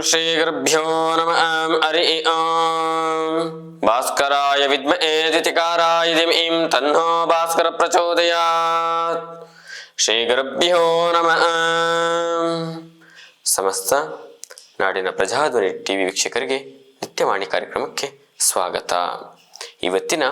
ಶ್ರೀ ಗುರುಭ್ಯೋ ನಮಃ. ಹರಿ ಓಂ. ಭಾಸ್ಕರಾಯ ವಿದ್ಮಹೇ ದ್ಯುತಿಕಾರಾಯ ಧೀಮಹಿ ತನ್ನೋ ಭಾಸ್ಕರ ಪ್ರಚೋದಯಾತ್. ಶ್ರೀ ಗುರುಭ್ಯೋ ನಮಃ. ಸಮಸ್ತ ನಾಡಿನ ಪ್ರಜಾಧ್ವನಿ ಟಿವಿ ವೀಕ್ಷಕರಿಗೆ ನಿತ್ಯವಾಣಿ ಕಾರ್ಯಕ್ರಮಕ್ಕೆ ಸ್ವಾಗತ. ಇವತ್ತಿನ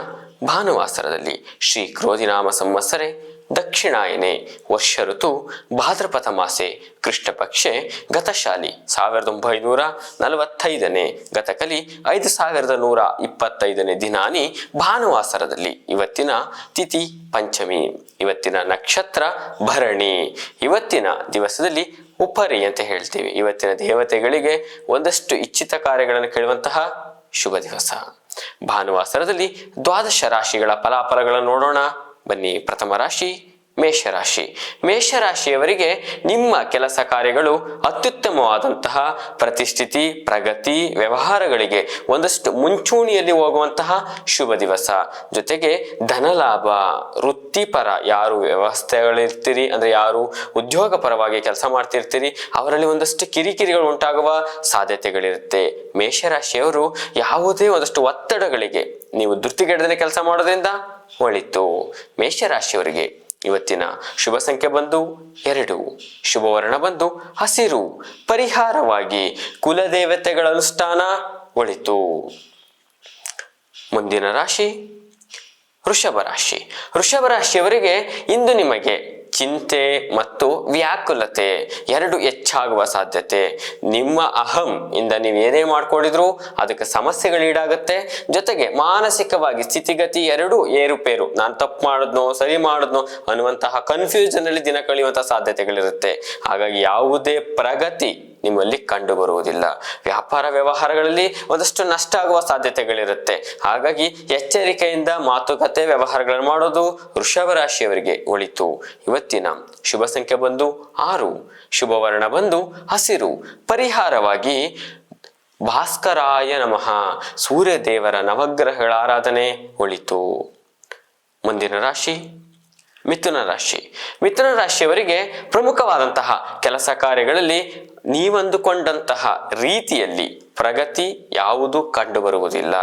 ಭಾನುವಾಸರದಲ್ಲಿ ಶ್ರೀ ಕ್ರೋಧಿನಾಮ ಸಂವತ್ಸರೆ ದಕ್ಷಿಣಾಯನೆ ವರ್ಷ ಋತು ಭಾದ್ರಪದ ಮಾಸೆ ಕೃಷ್ಣ ಪಕ್ಷೆ ಗತಶಾಲಿ 1945 ಗತಕಲಿ 5125 ದಿನಾನಿ ಭಾನುವಾಸರದಲ್ಲಿ ಇವತ್ತಿನ ತಿಥಿ ಪಂಚಮಿ, ಇವತ್ತಿನ ನಕ್ಷತ್ರ ಭರಣಿ, ಇವತ್ತಿನ ದಿವಸದಲ್ಲಿ ಉಪರಿ ಅಂತ ಹೇಳ್ತೀವಿ. ಇವತ್ತಿನ ದೇವತೆಗಳಿಗೆ ಒಂದಷ್ಟು ಇಚ್ಛಿತ ಕಾರ್ಯಗಳನ್ನು ಕೇಳುವಂತಹ ಶುಭ ದಿವಸ. ಭಾನುವಾಸರದಲ್ಲಿ ದ್ವಾದಶ ರಾಶಿಗಳ ಫಲಾಫಲಗಳನ್ನು ನೋಡೋಣ ಬನ್ನಿ. ಪ್ರಥಮ ರಾಶಿ ಮೇಷರಾಶಿ. ಮೇಷರಾಶಿಯವರಿಗೆ ನಿಮ್ಮ ಕೆಲಸ ಕಾರ್ಯಗಳು ಅತ್ಯುತ್ತಮವಾದಂತಹ ಪ್ರತಿಷ್ಠಿತಿ, ಪ್ರಗತಿ, ವ್ಯವಹಾರಗಳಿಗೆ ಒಂದಷ್ಟು ಮುಂಚೂಣಿಯಲ್ಲಿ ಹೋಗುವಂತಹ ಶುಭ ದಿವಸ. ಜೊತೆಗೆ ಧನಲಾಭ, ವೃತ್ತಿಪರ ಯಾರು ವ್ಯವಸ್ಥೆಗಳಿರ್ತೀರಿ ಅಂದ್ರೆ ಯಾರು ಉದ್ಯೋಗ ಪರವಾಗಿ ಕೆಲಸ ಮಾಡ್ತಿರ್ತೀರಿ ಅವರಲ್ಲಿ ಒಂದಷ್ಟು ಕಿರಿಕಿರಿಗಳು ಉಂಟಾಗುವ ಸಾಧ್ಯತೆಗಳಿರುತ್ತೆ. ಮೇಷರಾಶಿಯವರು ಯಾವುದೇ ಒಂದಷ್ಟು ಒತ್ತಡಗಳಿಗೆ ನೀವು ಧೃತಿಗೆಡದೆ ಕೆಲಸ ಮಾಡೋದ್ರಿಂದ ಒಳಿತು. ಮೇಷರಾಶಿಯವರಿಗೆ ಇವತ್ತಿನ ಶುಭ ಸಂಖ್ಯೆ ಬಂದು 2, ಶುಭ ವರ್ಣ ಬಂದು ಹಸಿರು, ಪರಿಹಾರವಾಗಿ ಕುಲದೇವತೆಗಳ ಅನುಷ್ಠಾನ ಒಳಿತು. ಮುಂದಿನ ರಾಶಿ ವೃಷಭ ರಾಶಿ. ವೃಷಭ ರಾಶಿಯವರಿಗೆ ಇಂದು ನಿಮಗೆ ಚಿಂತೆ ಮತ್ತು ವ್ಯಾಕುಲತೆ ಎರಡು ಹೆಚ್ಚಾಗುವ ಸಾಧ್ಯತೆ. ನಿಮ್ಮ ಅಹಂ ಇಂದ ನೀವು ಏನೇ ಮಾಡ್ಕೊಂಡಿದ್ರು ಅದಕ್ಕೆ ಸಮಸ್ಯೆಗಳೀಡಾಗುತ್ತೆ. ಜೊತೆಗೆ ಮಾನಸಿಕವಾಗಿ ಸ್ಥಿತಿಗತಿ ಎರಡೂ ಏರುಪೇರು, ನಾನು ತಪ್ಪು ಮಾಡಿದ್ನೋ ಸರಿ ಮಾಡಿದ್ನೋ ಅನ್ನುವಂತಹ ಕನ್ಫ್ಯೂಷನ್ ಅಲ್ಲಿ ದಿನ ಕಳೆಯುವಂತಹ ಸಾಧ್ಯತೆಗಳಿರುತ್ತೆ. ಹಾಗಾಗಿ ಯಾವುದೇ ಪ್ರಗತಿ ನಿಮ್ಮಲ್ಲಿ ಕಂಡು ಬರುವುದಿಲ್ಲ. ವ್ಯಾಪಾರ ವ್ಯವಹಾರಗಳಲ್ಲಿ ಒಂದಷ್ಟು ನಷ್ಟ ಆಗುವ ಸಾಧ್ಯತೆಗಳಿರುತ್ತೆ. ಹಾಗಾಗಿ ಎಚ್ಚರಿಕೆಯಿಂದ ಮಾತುಕತೆ ವ್ಯವಹಾರಗಳನ್ನು ಮಾಡೋದು ವೃಷಭ ರಾಶಿಯವರಿಗೆ ಒಳಿತು. ಇವತ್ತಿನ ಶುಭ ಸಂಖ್ಯೆ ಬಂದು 6, ಶುಭ ವರ್ಣ ಬಂದು ಹಸಿರು, ಪರಿಹಾರವಾಗಿ ಭಾಸ್ಕರಾಯ ನಮಃ, ಸೂರ್ಯ ದೇವರ ನವಗ್ರಹಗಳ ಆರಾಧನೆ ಒಳಿತು. ಮುಂದಿನ ರಾಶಿ ಮಿಥುನ ರಾಶಿ. ಮಿಥುನ ರಾಶಿಯವರಿಗೆ ಪ್ರಮುಖವಾದಂತಹ ಕೆಲಸ ಕಾರ್ಯಗಳಲ್ಲಿ ನೀವಂದುಕೊಂಡಂತಹ ರೀತಿಯಲ್ಲಿ ಪ್ರಗತಿ ಯಾವುದು ಕಂಡು ಬರುವುದಿಲ್ಲ.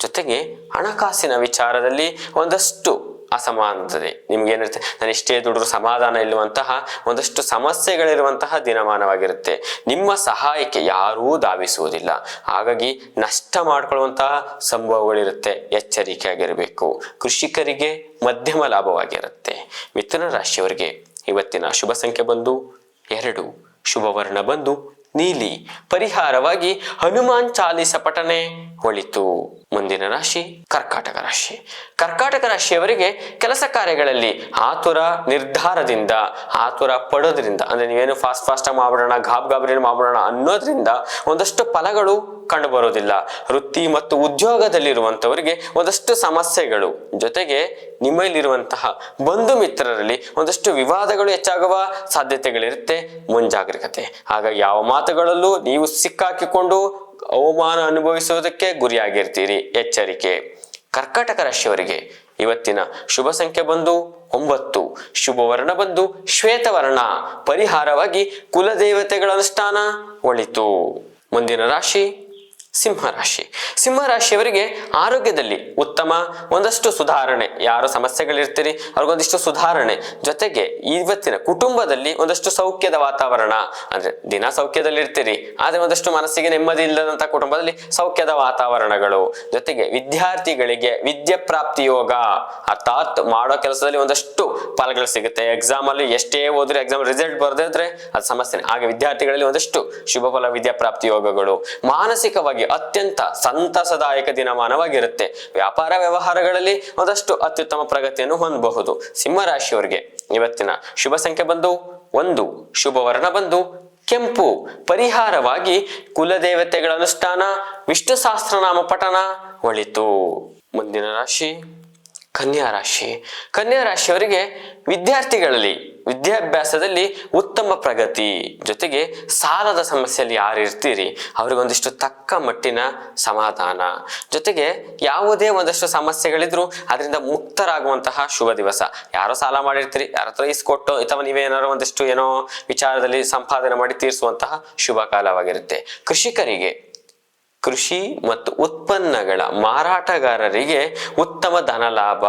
ಜೊತೆಗೆ ಹಣಕಾಸಿನ ವಿಚಾರದಲ್ಲಿ ಒಂದಷ್ಟು ಅಸಮಾನತೆ ನಿಮ್ಗೇನಿರುತ್ತೆ, ನಾನು ಎಷ್ಟೇ ದುಡ್ರು ಸಮಾಧಾನ ಇಲ್ಲುವಂತಹ ಒಂದಷ್ಟು ಸಮಸ್ಯೆಗಳಿರುವಂತಹ ದಿನಮಾನವಾಗಿರುತ್ತೆ. ನಿಮ್ಮ ಸಹಾಯಕ್ಕೆ ಯಾರೂ ಧಾವಿಸುವುದಿಲ್ಲ. ಹಾಗಾಗಿ ನಷ್ಟ ಮಾಡ್ಕೊಳ್ಳುವಂತಹ ಸಂಭವಗಳಿರುತ್ತೆ. ಎಚ್ಚರಿಕೆಯಾಗಿರಬೇಕು. ಕೃಷಿಕರಿಗೆ ಮಧ್ಯಮ ಲಾಭವಾಗಿರುತ್ತೆ. ಮಿಥುನ ರಾಶಿಯವರಿಗೆ ಇವತ್ತಿನ ಶುಭ ಸಂಖ್ಯೆ ಬಂದು 2, ಶುಭ ವರ್ಣ ಬಂದು ನೀಲಿ, ಪರಿಹಾರವಾಗಿ ಹನುಮಾನ್ ಚಾಲೀಸ ಪಠನೆ ಒಳಿತು. ಮುಂದಿನ ರಾಶಿ ಕರ್ಕಾಟಕ ರಾಶಿ. ಕರ್ಕಾಟಕ ರಾಶಿಯವರಿಗೆ ಕೆಲಸ ಕಾರ್ಯಗಳಲ್ಲಿ ಆತುರ ನಿರ್ಧಾರದಿಂದ, ಆತುರ ಪಡೋದ್ರಿಂದ, ಅಂದ್ರೆ ನೀವೇನು ಫಾಸ್ಟ್ ಮಾಡ್ಬಿಡೋಣ, ಗಾಬರಿ ಮಾಡ್ಬಿಡೋಣ ಅನ್ನೋದ್ರಿಂದ ಒಂದಷ್ಟು ಫಲಗಳು ಕಂಡು ಬರೋದಿಲ್ಲ. ವೃತ್ತಿ ಮತ್ತು ಉದ್ಯೋಗದಲ್ಲಿರುವಂತವರಿಗೆ ಒಂದಷ್ಟು ಸಮಸ್ಯೆಗಳು, ಜೊತೆಗೆ ನಿಮ್ಮಲ್ಲಿರುವಂತಹ ಬಂಧು ಮಿತ್ರರಲ್ಲಿ ಒಂದಷ್ಟು ವಿವಾದಗಳು ಹೆಚ್ಚಾಗುವ ಸಾಧ್ಯತೆಗಳಿರುತ್ತೆ. ಮುಂಜಾಗ್ರತೆ. ಹಾಗಾಗಿ ಯಾವ ಮಾತುಗಳಲ್ಲೂ ನೀವು ಸಿಕ್ಕಾಕಿಕೊಂಡು ಅವಮಾನ ಅನುಭವಿಸುವುದಕ್ಕೆ ಗುರಿಯಾಗಿರ್ತೀರಿ. ಎಚ್ಚರಿಕೆ. ಕರ್ಕಾಟಕ ರಾಶಿಯವರಿಗೆ ಇವತ್ತಿನ ಶುಭ ಸಂಖ್ಯೆ ಬಂದು 9, ಶುಭ ವರ್ಣ ಬಂದು ಶ್ವೇತವರ್ಣ, ಪರಿಹಾರವಾಗಿ ಕುಲದೇವತೆಗಳ ಅನುಷ್ಠಾನ ಒಳಿತು. ಮುಂದಿನ ರಾಶಿ ಸಿಂಹರಾಶಿ. ಸಿಂಹರಾಶಿಯವರಿಗೆ ಆರೋಗ್ಯದಲ್ಲಿ ಉತ್ತಮ ಒಂದಷ್ಟು ಸುಧಾರಣೆ, ಯಾರು ಸಮಸ್ಯೆಗಳಿರ್ತೀರಿ ಅವ್ರಿಗೊಂದಿಷ್ಟು ಸುಧಾರಣೆ, ಜೊತೆಗೆ ಇವತ್ತಿನ ಕುಟುಂಬದಲ್ಲಿ ಒಂದಷ್ಟು ಸೌಖ್ಯದ ವಾತಾವರಣ. ಅಂದ್ರೆ ದಿನ ಸೌಖ್ಯದಲ್ಲಿರ್ತೀರಿ ಆದ್ರೆ ಒಂದಷ್ಟು ಮನಸ್ಸಿಗೆ ನೆಮ್ಮದಿ ಇಲ್ಲದಂತ ಕುಟುಂಬದಲ್ಲಿ ಸೌಖ್ಯದ ವಾತಾವರಣಗಳು. ಜೊತೆಗೆ ವಿದ್ಯಾರ್ಥಿಗಳಿಗೆ ವಿದ್ಯೆ ಪ್ರಾಪ್ತಿ ಯೋಗ, ಅರ್ಥಾತ್ ಮಾಡೋ ಕೆಲಸದಲ್ಲಿ ಒಂದಷ್ಟು ಫಲಗಳು ಸಿಗುತ್ತೆ. ಎಕ್ಸಾಮ್ ಅಲ್ಲಿ ಎಷ್ಟೇ ಓದ್ರೆ ಎಕ್ಸಾಮ್ ರಿಸಲ್ಟ್ ಬರದಿದ್ರೆ ಅದು ಸಮಸ್ಯೆ. ಹಾಗೆ ವಿದ್ಯಾರ್ಥಿಗಳಲ್ಲಿ ಒಂದಷ್ಟು ಶುಭ ಫಲ ವಿದ್ಯಾ ಪ್ರಾಪ್ತಿ ಯೋಗಗಳು. ಮಾನಸಿಕವಾಗಿ ಅತ್ಯಂತ ಸಂತಸದಾಯಕ ದಿನಮಾನವಾಗಿರುತ್ತೆ. ವ್ಯಾಪಾರ ವ್ಯವಹಾರಗಳಲ್ಲಿ ಒಂದಷ್ಟು ಅತ್ಯುತ್ತಮ ಪ್ರಗತಿಯನ್ನು ಹೊಂದಬಹುದು. ಸಿಂಹರಾಶಿಯವರಿಗೆ ಇವತ್ತಿನ ಶುಭ ಸಂಖ್ಯೆ ಬಂದು 1, ಶುಭ ವರ್ಣ ಬಂದು ಕೆಂಪು, ಪರಿಹಾರವಾಗಿ ಕುಲದೇವತೆಗಳ ಅನುಷ್ಠಾನ, ವಿಷ್ಣು ಸಹಸ್ರನಾಮ ಪಠನ ಒಳಿತು. ಮುಂದಿನ ರಾಶಿ ಕನ್ಯಾ ರಾಶಿ. ಕನ್ಯಾ ರಾಶಿಯವರಿಗೆ ವಿದ್ಯಾರ್ಥಿಗಳಲ್ಲಿ ವಿದ್ಯಾಭ್ಯಾಸದಲ್ಲಿ ಉತ್ತಮ ಪ್ರಗತಿ, ಜೊತೆಗೆ ಸಾಲದ ಸಮಸ್ಯೆಯಲ್ಲಿ ಯಾರು ಇರ್ತೀರಿ ಅವ್ರಿಗೊಂದಿಷ್ಟು ತಕ್ಕ ಮಟ್ಟಿನ ಸಮಾಧಾನ, ಜೊತೆಗೆ ಯಾವುದೇ ಒಂದಷ್ಟು ಸಮಸ್ಯೆಗಳಿದ್ರು ಅದರಿಂದ ಮುಕ್ತರಾಗುವಂತಹ ಶುಭ ದಿವಸ. ಯಾರೋ ಸಾಲ ಮಾಡಿರ್ತೀರಿ, ಯಾರ ಹತ್ರ ಇಸ್ಕೊಟ್ಟು ಅಥವಾ ನೀವೇನಾರೋ ಒಂದಿಷ್ಟು ಏನೋ ವಿಚಾರದಲ್ಲಿ ಸಂಪಾದನೆ ಮಾಡಿ ತೀರಿಸುವಂತಹ ಶುಭ ಕಾಲವಾಗಿರುತ್ತೆ. ಕೃಷಿಕರಿಗೆ, ಕೃಷಿ ಮತ್ತು ಉತ್ಪನ್ನಗಳ ಮಾರಾಟಗಾರರಿಗೆ ಉತ್ತಮ ಧನ ಲಾಭ.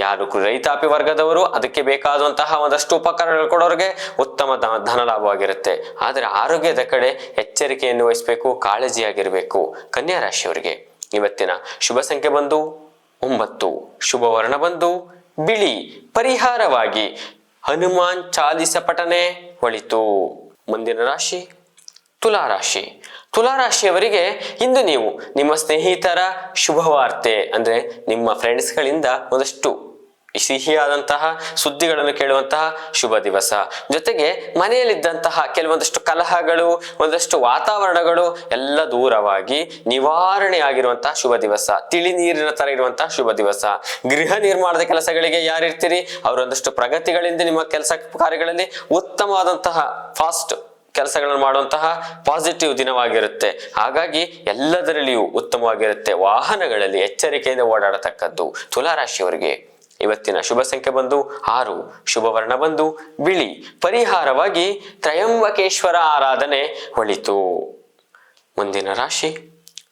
ಯಾರು ರೈತಾಪಿ ವರ್ಗದವರು ಅದಕ್ಕೆ ಬೇಕಾದಂತಹ ಒಂದಷ್ಟು ಉಪಕರಣಗಳು ಕೊಡೋರಿಗೆ ಉತ್ತಮ ಧನ ಲಾಭವಾಗಿರುತ್ತೆ. ಆದರೆ ಆರೋಗ್ಯದ ಕಡೆ ಎಚ್ಚರಿಕೆಯನ್ನು ವಹಿಸಬೇಕು, ಕಾಳಜಿಯಾಗಿರ್ಬೇಕು. ಕನ್ಯಾ ರಾಶಿಯವರಿಗೆ ಇವತ್ತಿನ ಶುಭ ಸಂಖ್ಯೆ ಬಂದು 9, ಶುಭ ವರ್ಣ ಬಂದು ಬಿಳಿ, ಪರಿಹಾರವಾಗಿ ಹನುಮಾನ್ ಚಾಲಿಸ ಪಠನೆ ಒಳಿತು. ಮುಂದಿನ ರಾಶಿ ತುಲಾರಾಶಿ. ತುಲಾರಾಶಿಯವರಿಗೆ ಇಂದು ನೀವು ನಿಮ್ಮ ಸ್ನೇಹಿತರ ಶುಭವಾರ್ತೆ ಅಂದ್ರೆ ನಿಮ್ಮ ಫ್ರೆಂಡ್ಸ್ಗಳಿಂದ ಒಂದಷ್ಟು ಸಿಹಿಯಾದಂತಹ ಸುದ್ದಿಗಳನ್ನು ಕೇಳುವಂತಹ ಶುಭ ದಿವಸ. ಜೊತೆಗೆ ಮನೆಯಲ್ಲಿದ್ದಂತಹ ಕೆಲವೊಂದಷ್ಟು ಕಲಹಗಳು, ಒಂದಷ್ಟು ವಾತಾವರಣಗಳು ಎಲ್ಲ ದೂರವಾಗಿ ನಿವಾರಣೆ ಆಗಿರುವಂತಹ ಶುಭ ದಿವಸ. ತಿಳಿ ನೀರಿನ ತರ ಇರುವಂತಹ ಶುಭ ದಿವಸ. ಗೃಹ ನಿರ್ಮಾಣದ ಕೆಲಸಗಳಿಗೆ ಯಾರಿರ್ತೀರಿ ಅವರೊಂದಷ್ಟು ಪ್ರಗತಿಗಳಿಂದ ನಿಮ್ಮ ಕೆಲಸ ಕಾರ್ಯಗಳಲ್ಲಿ ಉತ್ತಮವಾದಂತಹ ಫಾಸ್ಟ್ ಕೆಲಸಗಳನ್ನು ಮಾಡುವಂತಹ ಪಾಸಿಟಿವ್ ದಿನವಾಗಿರುತ್ತೆ. ಹಾಗಾಗಿ ಎಲ್ಲದರಲ್ಲಿಯೂ ಉತ್ತಮವಾಗಿರುತ್ತೆ. ವಾಹನಗಳಲ್ಲಿ ಎಚ್ಚರಿಕೆಯಿಂದ ಓಡಾಡತಕ್ಕದ್ದು. ತುಲಾರಾಶಿಯವರಿಗೆ ಇವತ್ತಿನ ಶುಭ ಸಂಖ್ಯೆ ಬಂದು 6, ಶುಭ ವರ್ಣ ಬಂದು ಬಿಳಿ, ಪರಿಹಾರವಾಗಿ ತ್ರಯಂಬಕೇಶ್ವರ ಆರಾಧನೆ ಒಳಿತು. ಮುಂದಿನ ರಾಶಿ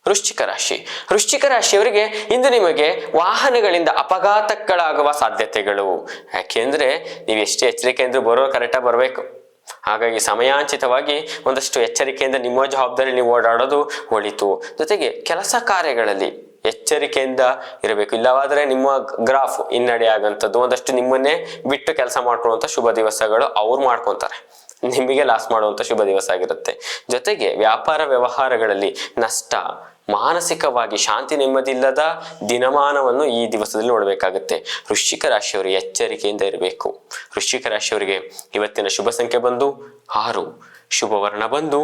ವೃಶ್ಚಿಕ ರಾಶಿ. ವೃಶ್ಚಿಕ ರಾಶಿಯವರಿಗೆ ಇಂದು ನಿಮಗೆ ವಾಹನಗಳಿಂದ ಅಪಘಾತಗಳಾಗುವ ಸಾಧ್ಯತೆಗಳು. ಯಾಕೆಂದ್ರೆ ನೀವು ಎಷ್ಟೇ ಎಚ್ಚರಿಕೆಯಿಂದ ಕರೆಕ್ಟಾಗಿ ಬರಬೇಕು. ಹಾಗಾಗಿ ಸಮಯಾಂಚಿತವಾಗಿ ಒಂದಷ್ಟು ಎಚ್ಚರಿಕೆಯಿಂದ ನಿಮ್ಮ ಜವಾಬ್ದಾರಿ ನೀವು ಓಡಾಡೋದು ಒಳಿತು. ಜೊತೆಗೆ ಕೆಲಸ ಕಾರ್ಯಗಳಲ್ಲಿ ಎಚ್ಚರಿಕೆಯಿಂದ ಇರಬೇಕು. ಇಲ್ಲವಾದರೆ ನಿಮ್ಮ ಗ್ರಾಫ್ ಹಿನ್ನಡೆ ಆಗಂಥದ್ದು, ಒಂದಷ್ಟು ನಿಮ್ಮನ್ನೇ ಬಿಟ್ಟು ಕೆಲಸ ಮಾಡ್ಕೊಳ್ಳುವಂಥ ಶುಭ ದಿವಸಗಳು ಅವ್ರು ಮಾಡ್ಕೊತಾರೆ, ನಿಮಗೆ ಲಾಸ್ ಮಾಡುವಂಥ ಶುಭ ದಿವಸ ಆಗಿರುತ್ತೆ. ಜೊತೆಗೆ ವ್ಯಾಪಾರ ವ್ಯವಹಾರಗಳಲ್ಲಿ ನಷ್ಟ, ಮಾನಸಿಕವಾಗಿ ಶಾಂತಿ ನೆಮ್ಮದಿ ಇಲ್ಲದ ದಿನಮಾನವನ್ನು ಈ ದಿವಸದಲ್ಲಿ ನೋಡಬೇಕಾಗುತ್ತೆ. ವೃಶ್ಚಿಕ ರಾಶಿಯವರು ಎಚ್ಚರಿಕೆಯಿಂದ ಇರಬೇಕು. ವೃಶ್ಚಿಕ ರಾಶಿಯವರಿಗೆ ಇವತ್ತಿನ ಶುಭ ಸಂಖ್ಯೆ ಬಂದು 6, ಶುಭ ವರ್ಣ ಬಂದು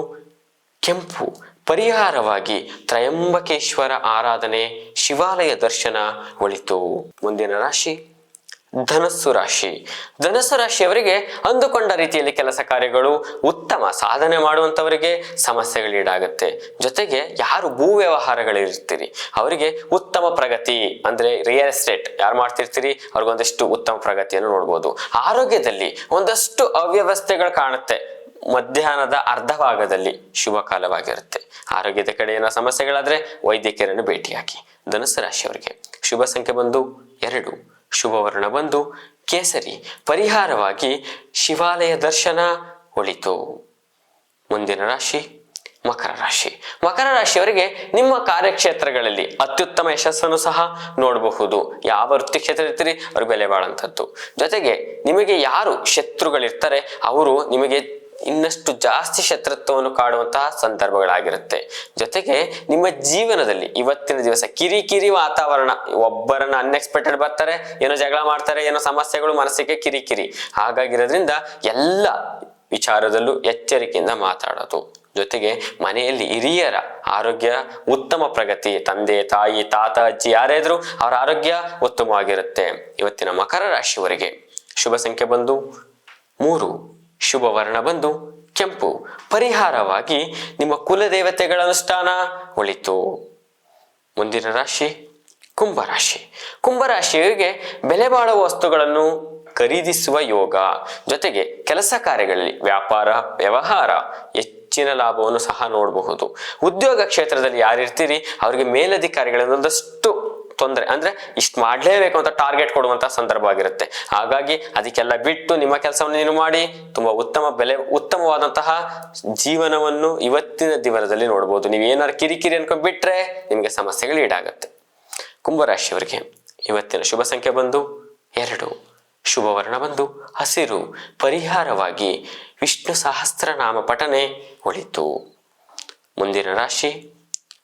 ಕೆಂಪು, ಪರಿಹಾರವಾಗಿ ತ್ರಯಂಬಕೇಶ್ವರ ಆರಾಧನೆ, ಶಿವಾಲಯ ದರ್ಶನ ಒಳಿತು. ಮುಂದಿನ ರಾಶಿ ಧನಸ್ಸು ರಾಶಿ. ಧನಸ್ಸು ರಾಶಿಯವರಿಗೆ ಅಂದುಕೊಂಡ ರೀತಿಯಲ್ಲಿ ಕೆಲಸ ಕಾರ್ಯಗಳು ಉತ್ತಮ ಸಾಧನೆ ಮಾಡುವಂತವರಿಗೆ ಸಮಸ್ಯೆಗಳೀಡಾಗುತ್ತೆ. ಜೊತೆಗೆ ಯಾರು ಭೂ ವ್ಯವಹಾರಗಳಿರ್ತೀರಿ ಅವರಿಗೆ ಉತ್ತಮ ಪ್ರಗತಿ, ಅಂದ್ರೆ ರಿಯಲ್ ಎಸ್ಟೇಟ್ ಯಾರು ಮಾಡ್ತಿರ್ತೀರಿ ಅವ್ರಿಗೊಂದಷ್ಟು ಉತ್ತಮ ಪ್ರಗತಿಯನ್ನು ನೋಡ್ಬೋದು. ಆರೋಗ್ಯದಲ್ಲಿ ಒಂದಷ್ಟು ಅವ್ಯವಸ್ಥೆಗಳು ಕಾಣುತ್ತೆ. ಮಧ್ಯಾಹ್ನದ ಅರ್ಧ ಭಾಗದಲ್ಲಿ ಶುಭ ಕಾಲವಾಗಿರುತ್ತೆ. ಆರೋಗ್ಯದ ಕಡೆ ಏನೋ ಸಮಸ್ಯೆಗಳಾದ್ರೆ ವೈದ್ಯಕೀಯರನ್ನು ಭೇಟಿಯಾಗಿ. ಧನುಸ್ಸು ರಾಶಿಯವರಿಗೆ ಶುಭ ಸಂಖ್ಯೆ ಬಂದು 2, ಶುಭ ವರ್ಣ ಬಂದು ಕೇಸರಿ, ಪರಿಹಾರವಾಗಿ ಶಿವಾಲಯ ದರ್ಶನ ಒಳಿತು. ಮುಂದಿನ ರಾಶಿ ಮಕರ ರಾಶಿ. ಮಕರ ರಾಶಿಯವರಿಗೆ ನಿಮ್ಮ ಕಾರ್ಯಕ್ಷೇತ್ರಗಳಲ್ಲಿ ಅತ್ಯುತ್ತಮ ಯಶಸ್ಸನ್ನು ಸಹ ನೋಡಬಹುದು. ಯಾವ ವೃತ್ತಿ ಕ್ಷೇತ್ರ ಇರ್ತೀರಿ ಅವ್ರಿಗೆ ಬೆಲೆ ಬಾಳಂಥದ್ದು. ಜೊತೆಗೆ ನಿಮಗೆ ಯಾರು ಶತ್ರುಗಳಿರ್ತಾರೆ ಅವರು ನಿಮಗೆ ಇನ್ನಷ್ಟು ಜಾಸ್ತಿ ಶತ್ರುತ್ವವನ್ನು ಕಾಡುವಂತಹ ಸಂದರ್ಭಗಳಾಗಿರುತ್ತೆ. ಜೊತೆಗೆ ನಿಮ್ಮ ಜೀವನದಲ್ಲಿ ಇವತ್ತಿನ ದಿವಸ ಕಿರಿಕಿರಿ ವಾತಾವರಣ, ಒಬ್ಬರನ್ನ ಅನ್ಎಕ್ಸ್ಪೆಕ್ಟೆಡ್ ಬರ್ತಾರೆ, ಏನೋ ಜಗಳ ಮಾಡ್ತಾರೆ, ಏನೋ ಸಮಸ್ಯೆಗಳು, ಮನಸ್ಸಿಗೆ ಕಿರಿಕಿರಿ. ಹಾಗಾಗಿರೋದ್ರಿಂದ ಎಲ್ಲ ವಿಚಾರದಲ್ಲೂ ಎಚ್ಚರಿಕೆಯಿಂದ ಮಾತಾಡೋದು. ಜೊತೆಗೆ ಮನೆಯಲ್ಲಿ ಹಿರಿಯರ ಆರೋಗ್ಯ ಉತ್ತಮ ಪ್ರಗತಿ, ತಂದೆ ತಾಯಿ ತಾತ ಅಜ್ಜಿ ಯಾರೇ ಇದ್ರು ಅವರ ಆರೋಗ್ಯ ಉತ್ತಮವಾಗಿರುತ್ತೆ. ಇವತ್ತಿನ ಮಕರ ರಾಶಿಯವರಿಗೆ ಶುಭ ಸಂಖ್ಯೆ ಬಂದು 3, ಶುಭ ವರ್ಣ ಬಂದು ಕೆಂಪು, ಪರಿಹಾರವಾಗಿ ನಿಮ್ಮ ಕುಲದೇವತೆಗಳ ಅನುಷ್ಠಾನ ಒಳಿತು. ಮುಂದಿನ ರಾಶಿ ಕುಂಭರಾಶಿ. ಕುಂಭರಾಶಿಯವರಿಗೆ ಬೆಲೆ ಬಾಳುವ ವಸ್ತುಗಳನ್ನು ಖರೀದಿಸುವ ಯೋಗ. ಜೊತೆಗೆ ಕೆಲಸ ಕಾರ್ಯಗಳಲ್ಲಿ ವ್ಯಾಪಾರ ವ್ಯವಹಾರ ಹೆಚ್ಚಿನ ಲಾಭವನ್ನು ಸಹ ನೋಡಬಹುದು. ಉದ್ಯೋಗ ಕ್ಷೇತ್ರದಲ್ಲಿ ಯಾರಿರ್ತೀರಿ ಅವರಿಗೆ ಮೇಲಧಿಕಾರಿಗಳಿಂದ ಒಂದಷ್ಟು ತೊಂದರೆ, ಅಂದ್ರೆ ಇಷ್ಟು ಮಾಡ್ಲೇಬೇಕು ಅಂತ ಟಾರ್ಗೆಟ್ ಕೊಡುವಂತ ಸಂದರ್ಭ ಆಗಿರುತ್ತೆ. ಹಾಗಾಗಿ ಅದಕ್ಕೆಲ್ಲ ಬಿಟ್ಟು ನಿಮ್ಮ ಕೆಲಸವನ್ನು ನೀನು ಮಾಡಿ ತುಂಬಾ ಉತ್ತಮವಾದಂತಹ ಜೀವನವನ್ನು ಇವತ್ತಿನ ದಿನದಲ್ಲಿ ನೋಡ್ಬೋದು. ನೀವು ಏನಾದ್ರು ಕಿರಿಕಿರಿ ಅನ್ಕೊಂಡ್ ಬಿಟ್ರೆ ನಿಮ್ಗೆ ಸಮಸ್ಯೆಗಳು ಈಡಾಗುತ್ತೆ. ಕುಂಭರಾಶಿಯವರಿಗೆ ಇವತ್ತಿನ ಶುಭ ಸಂಖ್ಯೆ ಬಂದು 2, ಶುಭ ವರ್ಣ ಬಂದು ಹಸಿರು, ಪರಿಹಾರವಾಗಿ ವಿಷ್ಣು ಸಹಸ್ರನಾಮ ಪಠನೆ ಒಳಿತು. ಮುಂದಿನ ರಾಶಿ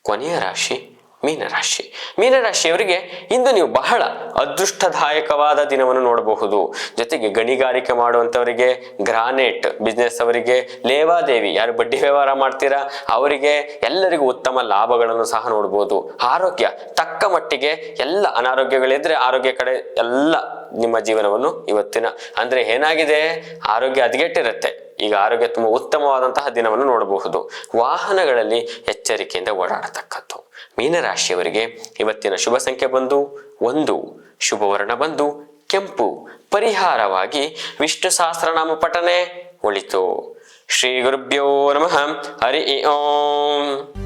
ಕೊನೆಯ ರಾಶಿ ಮೀನರಾಶಿ. ಮೀನರಾಶಿಯವರಿಗೆ ಇಂದು ನೀವು ಬಹಳ ಅದೃಷ್ಟದಾಯಕವಾದ ದಿನವನ್ನು ನೋಡಬಹುದು. ಜೊತೆಗೆ ಗಣಿಗಾರಿಕೆ ಮಾಡುವಂಥವರಿಗೆ, ಗ್ರಾನೈಟ್ ಬಿಸ್ನೆಸ್ ಅವರಿಗೆ, ಲೇವಾದೇವಿ ಯಾರು ಬಡ್ಡಿ ವ್ಯವಹಾರ ಮಾಡ್ತೀರಾ ಅವರಿಗೆ ಎಲ್ಲರಿಗೂ ಉತ್ತಮ ಲಾಭಗಳನ್ನು ಸಹ ನೋಡಬಹುದು. ಆರೋಗ್ಯ ತಕ್ಕ ಮಟ್ಟಿಗೆ, ಎಲ್ಲ ಅನಾರೋಗ್ಯಗಳಿದ್ರೆ ಆರೋಗ್ಯ ಕಡೆ ಎಲ್ಲ ನಿಮ್ಮ ಜೀವನವನ್ನು ಇವತ್ತಿನ ಅಂದ್ರೆ ಏನಾಗಿದೆ, ಆರೋಗ್ಯ ಹದಗೆಟ್ಟಿರುತ್ತೆ. ಈಗ ಆರೋಗ್ಯ ತುಂಬಾ ಉತ್ತಮವಾದಂತಹ ದಿನವನ್ನು ನೋಡಬಹುದು. ವಾಹನಗಳಲ್ಲಿ ಎಚ್ಚರಿಕೆಯಿಂದ ಓಡಾಡತಕ್ಕದ್ದು. ಮೀನರಾಶಿಯವರಿಗೆ ಇವತ್ತಿನ ಶುಭ ಸಂಖ್ಯೆ ಬಂದು 1, ಶುಭ ವರ್ಣ ಬಂದು ಕೆಂಪು. ಪರಿಹಾರವಾಗಿ ವಿಷ್ಣು ಸಹಸ್ರನಾಮ ಪಠನೆ ಒಳಿತು. ಶ್ರೀ ಗುರುಭ್ಯೋ ನಮಃ. ಹರಿ ಓಂ.